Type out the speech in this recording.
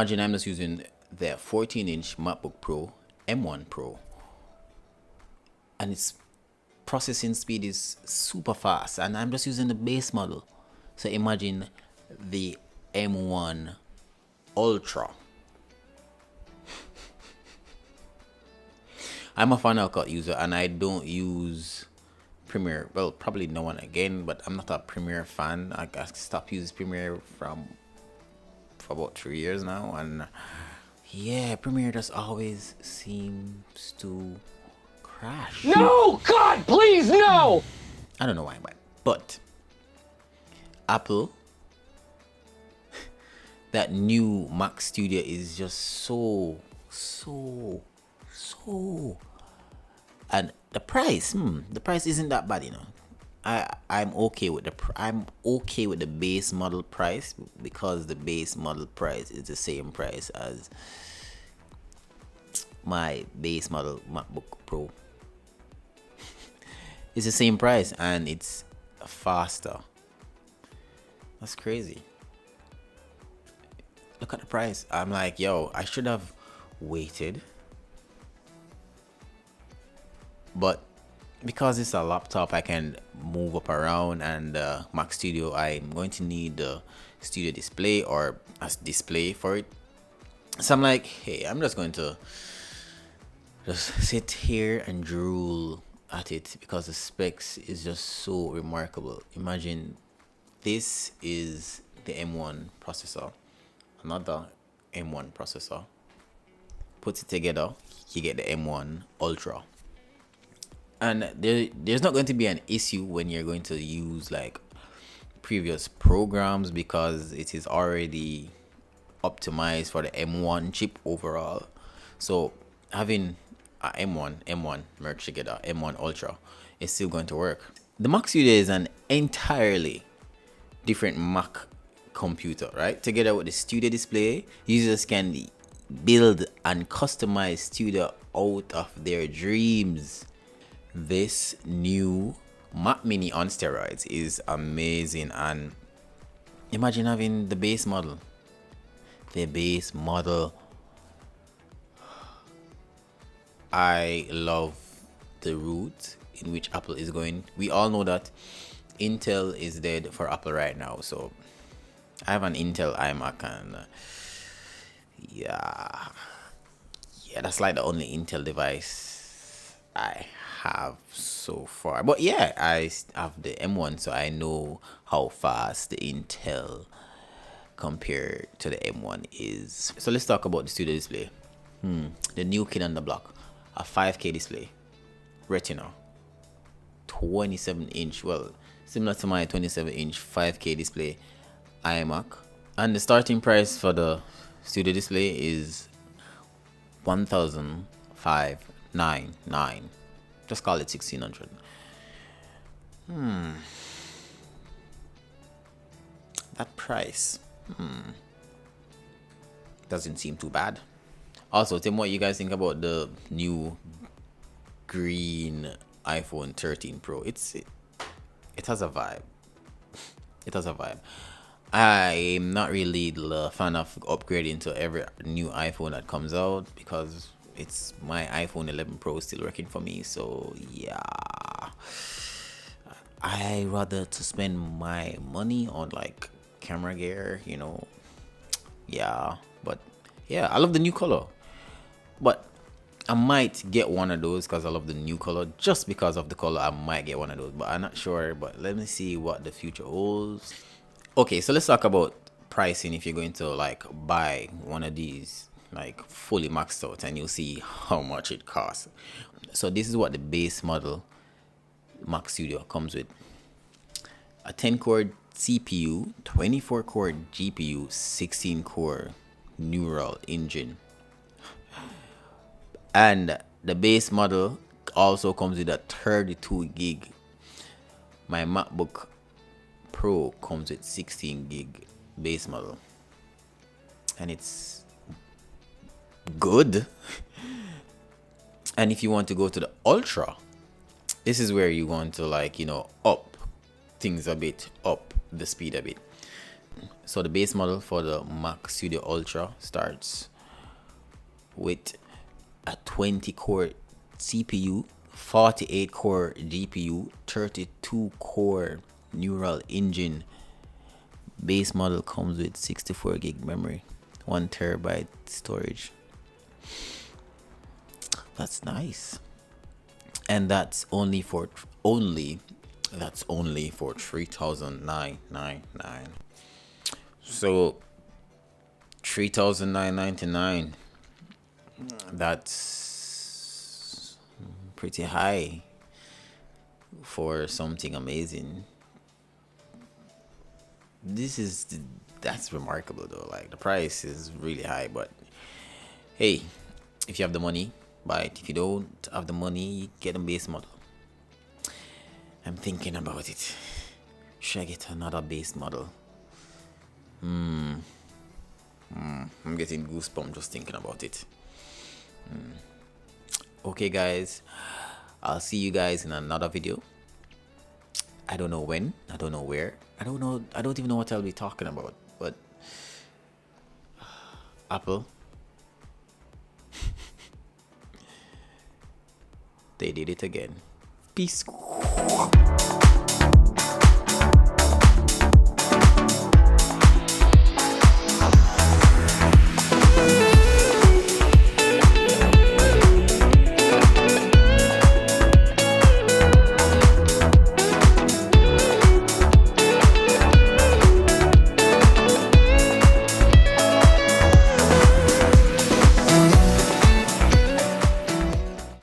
imagine I'm just using the 14-inch MacBook Pro M1 Pro, and its processing speed is super fast, and I'm just using the base model. So imagine the M1 Ultra. I'm a Final Cut user, and I don't use Premiere. Well, probably no one again, but I'm not a Premiere fan. I stopped using Premiere for about 3 years now, and yeah, Premiere just always seems to crash. No! God, please, no! I don't know why, but Apple, that new Mac Studio is just so, and the price isn't that bad, you know. I'm okay with the base model price, because the base model price is the same price as my base model MacBook Pro. It's the same price, and it's faster. That's crazy. Look at the price. I'm like, yo, I should have waited. But because it's a laptop, I can move up around, and Mac Studio, I'm going to need the studio display or a display for it. So I'm like, hey, I'm just going to just sit here and drool at it, because the specs is just so remarkable. Imagine this is the M1 processor, another M1 processor. Put it together, you get the M1 Ultra. And there's not going to be an issue when you're going to use like previous programs, because it is already optimized for the M1 chip overall. So having a M1 merged together, M1 Ultra, is still going to work. The Mac Studio is an entirely different Mac computer, right? Together with the studio display, users can build and customize studio out of their dreams. This new Mac Mini on steroids is amazing, and imagine having the base model. I love the route in which Apple is going. We all know that Intel is dead for Apple right now, so I have an Intel iMac, and yeah, that's like the only Intel device I have so far. But yeah, I have the M1, so I know how fast the Intel compared to the M1 is. So let's talk about the studio display. The new kid on the block, a 5K display, Retina, 27-inch, well, similar to my 27-inch 5K display iMac. And the starting price for the studio display is $1,599. Just call it $1,600. That price doesn't seem too bad. Also, tell me what you guys think about the new green iPhone 13 Pro. It has a vibe. It has a vibe. I'm not really the fan of upgrading to every new iPhone that comes out, because it's my iPhone 11 Pro still working for me. So yeah, I rather to spend my money on like camera gear, you know. Yeah, but yeah, I love the new color. But I might get one of those because I love the new color. Just because of the color, I might get one of those, but I'm not sure. But let me see what the future holds. Okay, so let's talk about pricing. If you're going to like buy one of these like fully maxed out, and you'll see how much it costs. So this is what the base model Mac Studio comes with: a 10-core CPU, 24-core GPU, 16-core neural engine. And the base model also comes with a 32 gig. My MacBook Pro comes with 16 gig base model, and it's good. And if you want to go to the Ultra, this is where you want to like, you know, up things a bit, up the speed a bit. So the base model for the Mac Studio Ultra starts with a 20 core CPU, 48 core GPU, 32 core neural engine. Base model comes with 64 gig memory, 1 terabyte storage. That's nice. And that's only for 3,999. So 3,999, that's pretty high for something amazing. That's remarkable though. Like, the price is really high, but hey, if you have the money, buy it. If you don't have the money, get a base model. I'm thinking about it. Should I get another base model? I'm getting goosebumps just thinking about it. Okay, guys, I'll see you guys in another video. I don't know when, I don't know where, I don't even know what I'll be talking about, but Apple, they did it again. Peace.